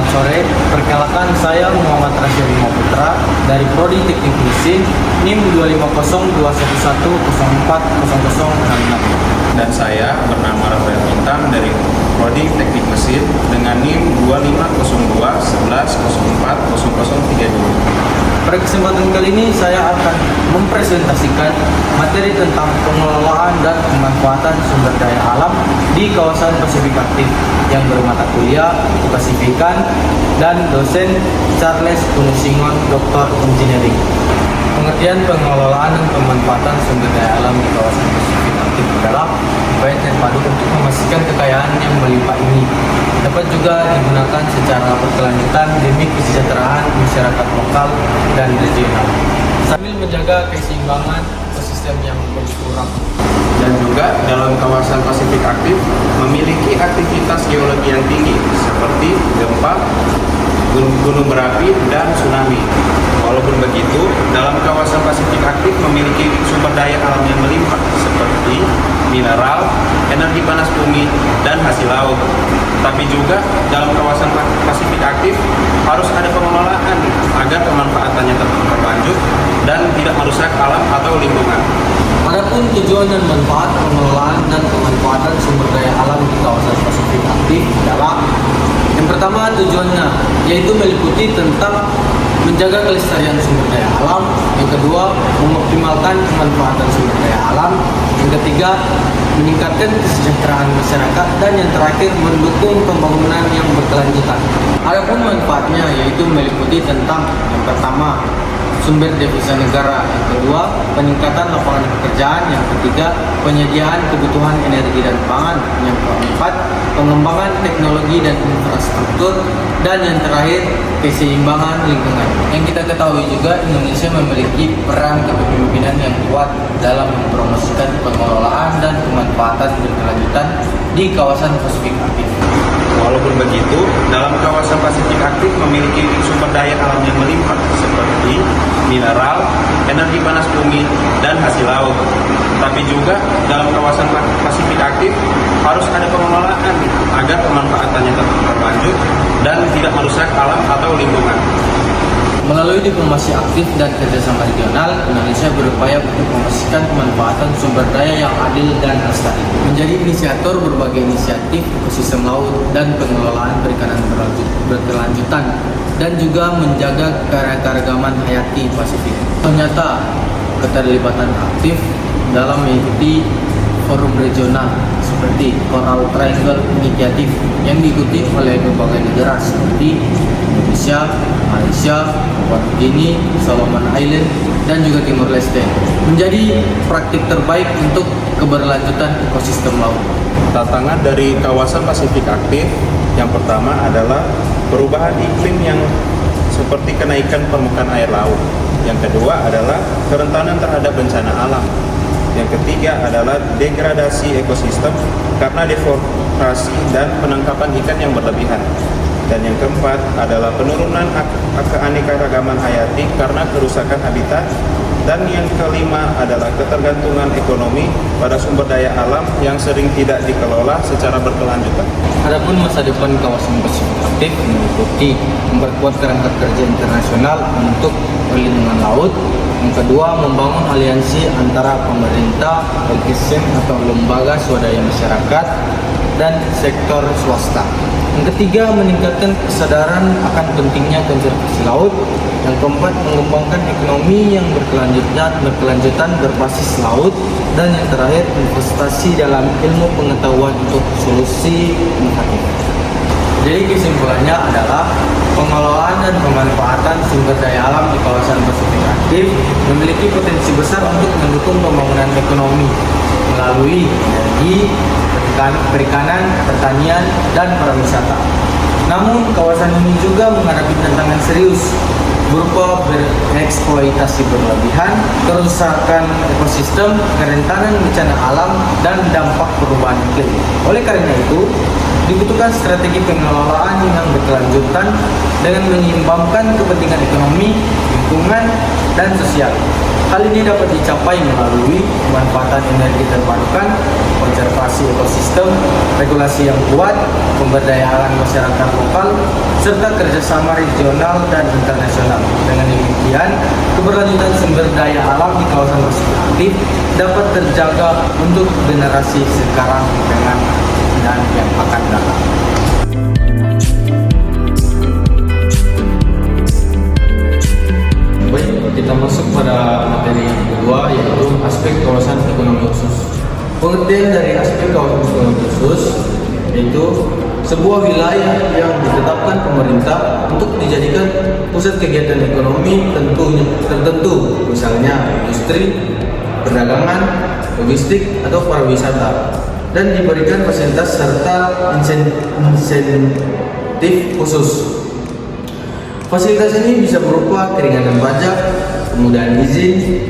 selamat sore. Perkenalkan saya Muhammad Rashid Putra dari Prodi Teknik Mesin NIM 25011040066. Dan saya bernama Rafael Bintang dari Prodi Teknik Mesin dengan NIM 250211040032. Pada kesempatan kali ini saya akan mempresentasikan materi tentang pengelolaan dan pemanfaatan sumber daya alam di kawasan Pasifik Aktif yang bermata kuliah Pasifikan dan dosen Charles Tunusingon Dr. Engineering. Pengertian pengelolaan dan pemanfaatan sumber daya alam di kawasan Pasifik Aktif adalah upaya terpadu untuk memastikan kekayaan yang melimpah ini dapat juga digunakan secara berkelanjutan demi kesejahteraan masyarakat lokal dan regional sambil menjaga keseimbangan ekosistem yang berkurang. Dan juga dalam kawasan Pasifik Aktif memiliki aktivitas geologi yang tinggi seperti gempa, gunung berapi, dan tsunami. Walaupun begitu, dalam kawasan Pasifik Aktif memiliki sumber daya alam yang melimpah seperti mineral, energi panas bumi, dan hasil laut. Tapi juga dalam kawasan Pasifik Aktif harus ada pengelolaan agar pemanfaatannya tetap berlanjut dan tidak merusak alam atau lingkungan. Adapun tujuan dan manfaat pengelolaan dan pemanfaatan sumber daya alam di kawasan Pasifik Aktif adalah yang pertama tujuannya yaitu meliputi tentang menjaga kelestarian sumber daya alam, yang kedua mengoptimalkan pemanfaatan sumber daya alam, yang ketiga meningkatkan kesejahteraan masyarakat, dan yang terakhir mendukung pembangunan yang berkelanjutan. Adapun manfaatnya yaitu meliputi tentang yang pertama sumber devisa negara, yang kedua peningkatan lapangan pekerjaan, yang ketiga penyediaan kebutuhan energi dan pangan, yang keempat pengembangan teknologi dan infrastruktur, dan yang terakhir keseimbangan lingkungan. Yang kita ketahui juga Indonesia memiliki peran kepemimpinan yang kuat dalam mempromosikan pengelolaan dan pemanfaatan berkelanjutan di kawasan Pasifik Aktif. Walaupun begitu, dalam kawasan Pasifik Aktif memiliki sumber daya alam yang melimpah seperti mineral, energi panas bumi, dan hasil laut. Tapi juga dalam kawasan Pasifik Aktif harus ada pengelolaan agar pemanfaatannya tetap berlanjut dan tidak merusak alam atau lingkungan. Melalui diplomasi aktif dan kerjasama regional, Indonesia berupaya untuk memastikan pemanfaatan sumber daya yang adil dan lestari. Menjadi inisiator berbagai inisiatif ekosistem laut dan pengelolaan perikanan berkelanjutan, dan juga menjaga keanekaragaman hayati Pasifik. Ternyata keterlibatan aktif dalam mengikuti forum regional seperti Coral Triangle Initiative yang diikuti oleh berbagai negara seperti Indonesia, Malaysia, Papua Nugini, Solomon Island, dan juga Timor Leste menjadi praktik terbaik untuk keberlanjutan ekosistem laut. Tantangan dari kawasan Pasifik Aktif yang pertama adalah perubahan iklim yang seperti kenaikan permukaan air laut. Yang kedua adalah kerentanan terhadap bencana alam. Yang ketiga adalah degradasi ekosistem karena deforestasi dan penangkapan ikan yang berlebihan. Dan yang keempat adalah penurunan keanekaragaman hayati karena kerusakan habitat. Dan yang kelima adalah ketergantungan ekonomi pada sumber daya alam yang sering tidak dikelola secara berkelanjutan. Adapun masa depan kawasan Pasifik Aktif meliputi memperkuat kerangka kerja internasional untuk perlindungan laut. Yang kedua, membangun aliansi antara pemerintah, LSM atau lembaga swadaya masyarakat, dan sektor swasta. Yang ketiga, meningkatkan kesadaran akan pentingnya konservasi laut. Yang keempat, mengembangkan ekonomi yang berkelanjutan berbasis laut. Dan yang terakhir, investasi dalam ilmu pengetahuan untuk solusi inovatif. Jadi kesimpulannya adalah pengelolaan dan pemanfaatan sumber daya alam di kawasan Pasifik Aktif memiliki potensi besar untuk mendukung pembangunan ekonomi melalui energi, perikanan, pertanian, dan pariwisata. Namun kawasan ini juga menghadapi tantangan serius berupa bereksploitasi berlebihan, kerusakan ekosistem, kerentanan bencana alam, dan dampak perubahan iklim. Oleh karena itu, dibutuhkan strategi pengelolaan yang berkelanjutan dengan menyeimbangkan kepentingan ekonomi, lingkungan dan sosial. Hal ini dapat dicapai melalui pemanfaatan energi terbarukan, konservasi ekosistem, regulasi yang kuat, pemberdayaan masyarakat lokal, serta kerjasama regional dan internasional. Dengan demikian, keberlanjutan sumber daya alam di kawasan Pasifik aktif dapat terjaga untuk generasi sekarang dan yang akan datang. Baik, kita masuk pada materi yang kedua, yaitu aspek kawasan ekonomi khusus. Pengertian dari aspek kawasan ekonomi khusus yaitu sebuah wilayah yang ditetapkan pemerintah untuk dijadikan pusat kegiatan ekonomi tertentu, misalnya industri, perdagangan, logistik, atau pariwisata, dan diberikan fasilitas serta insentif khusus. Fasilitas ini bisa berupa keringanan pajak, kemudahan izin,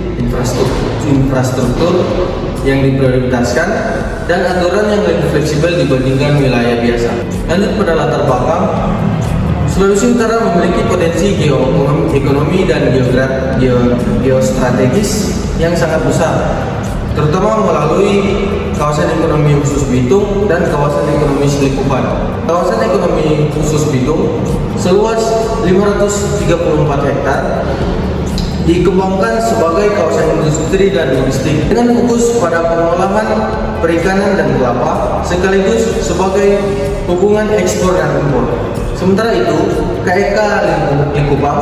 infrastruktur yang diprioritaskan, dan aturan yang lebih fleksibel dibandingkan wilayah biasa. Lanjut pada latar belakang, Sulawesi Utara memiliki potensi geoekonomi dan geostrategis yang sangat besar, terutama melalui kawasan ekonomi khusus Bitung dan kawasan ekonomi Selikupan. Kawasan ekonomi khusus Bitung seluas 534 hektar dikembangkan sebagai kawasan industri dan logistik dengan fokus pada pengolahan perikanan dan kelapa sekaligus sebagai hubungan ekspor dan impor. Sementara itu, KEK Likupang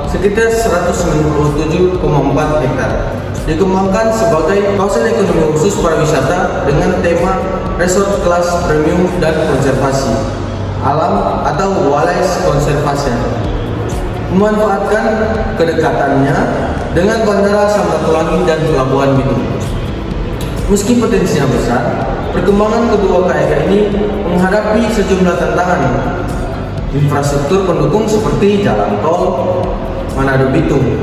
sekitar 197,4 hektar dikembangkan sebagai kawasan ekonomi khusus pariwisata dengan tema resort kelas premium dan konservasi alam atau wildlife conservation, memanfaatkan kedekatannya dengan Bandara Samratulangi dan Pelabuhan Bitung. Meski potensinya besar, perkembangan kedua KEK ini menghadapi sejumlah tantangan. Infrastruktur pendukung seperti jalan tol Manado Bitung,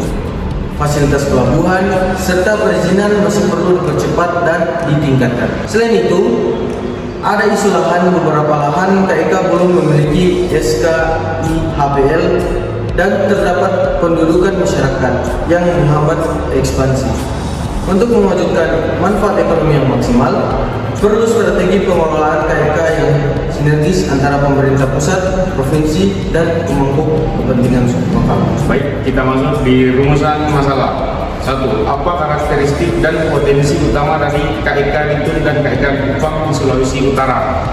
fasilitas pelabuhan, serta perizinan masih perlu dipercepat dan ditingkatkan. Selain itu, ada isu lahan. Beberapa lahan KEK belum memiliki SKIHPL dan terdapat pendudukan masyarakat yang menghambat ekspansi. Untuk mewujudkan manfaat ekonomi yang maksimal, perlu strategi pengelolaan KEK yang sinergis antara pemerintah pusat, provinsi, dan pemangku kepentingan lokal. Baik, kita masuk di rumusan masalah. 1. Apa karakteristik dan potensi utama dari KEK Bitung dan KEK Likupang di Sulawesi Utara?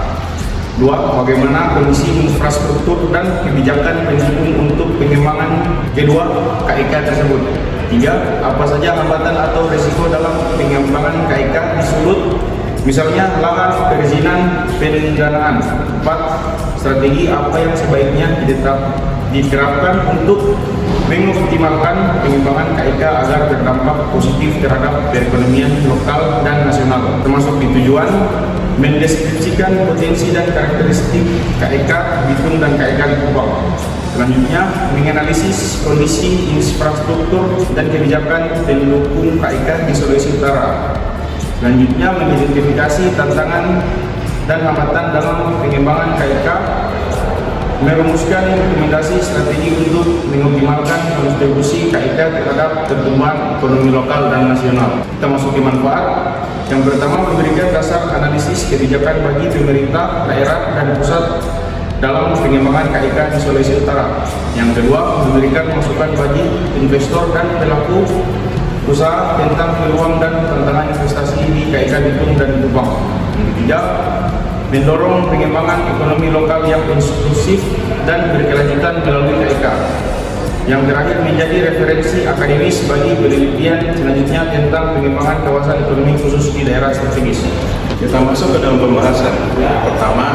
2. Bagaimana kondisi infrastruktur dan kebijakan pendukung untuk pengembangan kedua KEK tersebut? 3. Apa saja hambatan atau risiko dalam pengembangan KEK di Sulut? Misalnya lahan, perizinan, pendanaan. 4. Strategi apa yang sebaiknya diterapkan untuk mengoptimalkan pengembangan KEK agar berdampak positif terhadap perekonomian lokal dan nasional, termasuk di tujuan mendeskripsikan potensi dan karakteristik KEK Bitung dan KEK Likupang. Selanjutnya, menganalisis kondisi infrastruktur dan kebijakan pendukung KEK di Sulawesi Utara. Selanjutnya, mengidentifikasi tantangan dan hambatan dalam pengembangan KEK, merumuskan rekomendasi strategi untuk mengoptimalkan kontribusi KEK terhadap pertumbuhan ekonomi lokal dan nasional. Kita masuk ke manfaat. Yang pertama, memberikan dasar analisis kebijakan bagi pemerintah daerah dan pusat dalam pengembangan KEK di Sulawesi Utara. Yang kedua, memberikan masukan bagi investor dan pelaku usaha tentang peluang dan tantangan investasi di KEK Bitung dan Likupang. Yang ketiga, mendorong pengembangan ekonomi lokal yang inklusif dan berkelanjutan melalui KEK. Yang terakhir, menjadi referensi akademis bagi penelitian selanjutnya tentang pengembangan kawasan ekonomi khusus di daerah strategis. Kita masuk ke dalam pembahasan. Pertama,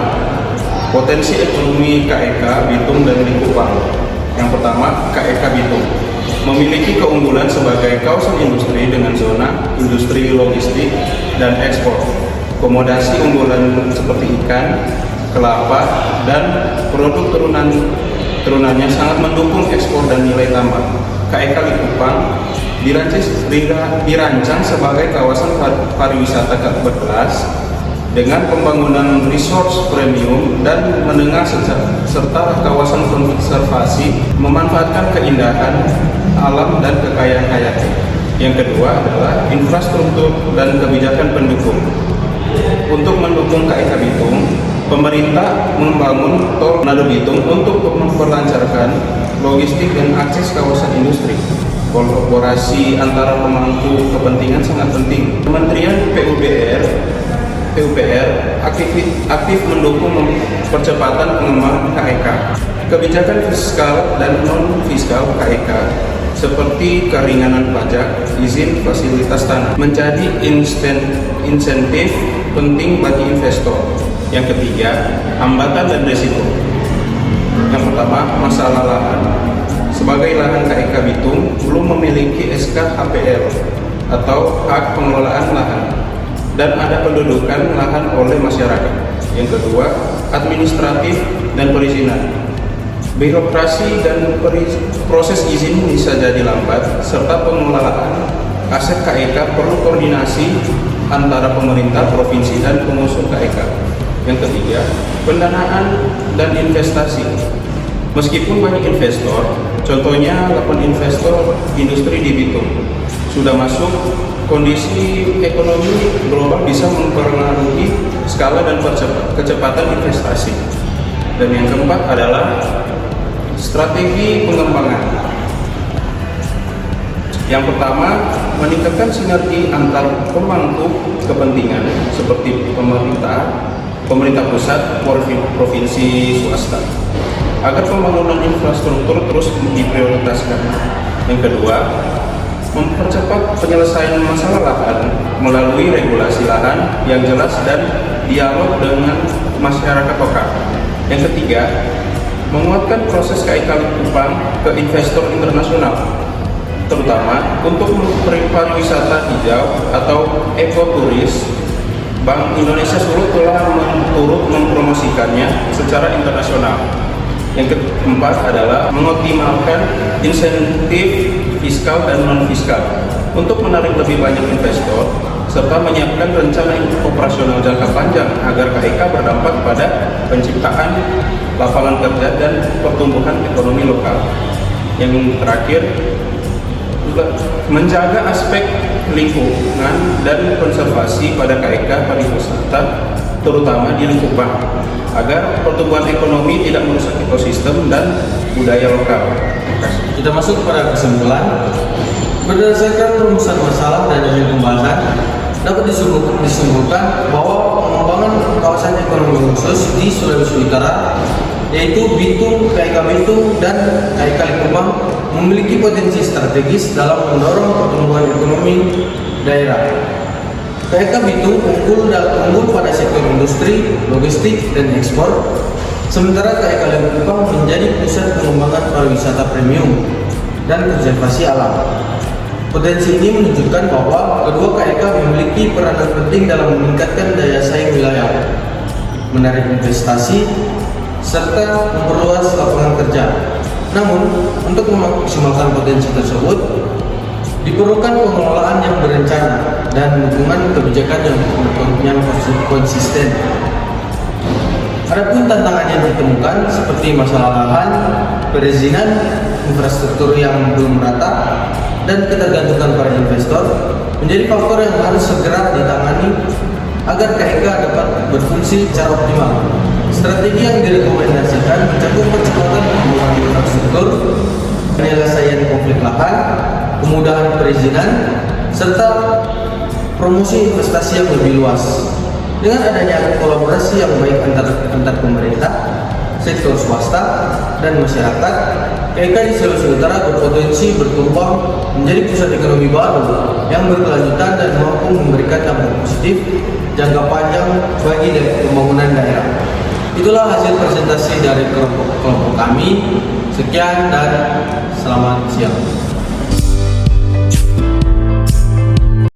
potensi ekonomi KEK Bitung dan Likupang. Yang pertama, KEK Bitung memiliki keunggulan sebagai kawasan industri dengan zona industri logistik dan ekspor. Komodasi unggulan seperti ikan, kelapa, dan produk turunannya sangat mendukung ekspor dan nilai tambah. KEK Likupang dirancang sebagai kawasan pariwisata berkelas dengan pembangunan resort premium dan menengah serta kawasan konservasi memanfaatkan keindahan alam dan kekayaan hayati. Yang kedua adalah infrastruktur dan kebijakan pendukung. Untuk mendukung KIK Bitung, pemerintah membangun tol Manado Bitung untuk memperlancarkan logistik dan akses kawasan industri. Kolaborasi antara pemangku kepentingan sangat penting. Kementerian PUPR aktif mendukung percepatan pengembangan KIK. Kebijakan fiskal dan non-fiskal KIK seperti keringanan pajak, izin fasilitas tanah menjadi insentif penting bagi investor. Yang ketiga, hambatan dan risiko. Yang pertama, masalah lahan. Sebagai lahan KIK Bitung belum memiliki SK HPL atau hak pengelolaan lahan dan ada pendudukan lahan oleh masyarakat. Yang kedua, administratif dan perizinan. Birokrasi dan proses izin bisa jadi lambat, serta pengelolaan aset KIK perlu koordinasi antara pemerintah provinsi dan pengusung KIK. Yang ketiga, pendanaan dan investasi. Meskipun banyak investor, contohnya 8 investor industri di Bitung sudah masuk, kondisi ekonomi global bisa mempengaruhi skala dan kecepatan investasi. Dan yang keempat adalah strategi pengembangan. Yang pertama, meningkatkan sinergi antar pemangku kepentingan seperti pemerintah pusat, provinsi, swasta, agar pembangunan infrastruktur terus diprioritaskan. Yang kedua, mempercepat penyelesaian masalah lahan melalui regulasi lahan yang jelas dan dialog dengan masyarakat lokal. Yang ketiga, menguatkan proses KIK Likupang ke investor internasional, terutama untuk pariwisata hijau atau ekoturis. Bank Indonesia Solo telah turut mempromosikannya secara internasional. Yang keempat adalah mengoptimalkan insentif fiskal dan non-fiskal untuk menarik lebih banyak investor, serta menyiapkan rencana operasional jangka panjang agar KIK berdampak pada penciptaan lapangan kerja dan pertumbuhan ekonomi lokal. Yang terakhir, menjaga aspek lingkungan dan konservasi pada KIK pariwisata, terutama di Likupang, agar pertumbuhan ekonomi tidak merusak ekosistem dan budaya lokal. Kita masuk pada kesimpulan. Berdasarkan rumusan masalah dan hasil pembahasan, dapat disimpulkan bahwa pengembangan kawasan ekonomi khusus di Sulawesi Utara, yaitu Bitung, KIK Bitung, dan KIK Likupang, memiliki potensi strategis dalam mendorong pertumbuhan ekonomi daerah. KIK Bitung unggul pada sektor industri, logistik, dan ekspor, sementara KIK Likupang menjadi pusat pengembangan pariwisata premium dan konservasi alam. Potensi ini menunjukkan bahwa kedua KIK memiliki peranan penting dalam meningkatkan daya saing wilayah, menarik investasi, serta memperluas lapangan kerja. Namun, untuk memaksimalkan potensi tersebut, diperlukan pengelolaan yang berencana dan dukungan kebijakan yang konsisten. Adapun tantangan yang ditemukan seperti masalah lahan, perizinan, infrastruktur yang belum merata, dan ketergantungan para investor menjadi faktor yang harus segera ditangani agar KIK dapat berfungsi secara optimal. Strategi yang direkomendasikan mencakup percepatan pembangunan infrastruktur, penyelesaian konflik lahan, kemudahan perizinan, serta promosi investasi yang lebih luas. Dengan adanya kolaborasi yang baik antar pemerintah, sektor swasta, dan masyarakat, KIK di Sulawesi Utara berpotensi berkembang menjadi pusat ekonomi baru yang berkelanjutan dan mampu memberikan dampak positif jangka panjang bagi pembangunan daerah. Itulah hasil presentasi dari kelompok kami. Sekian dan selamat siang.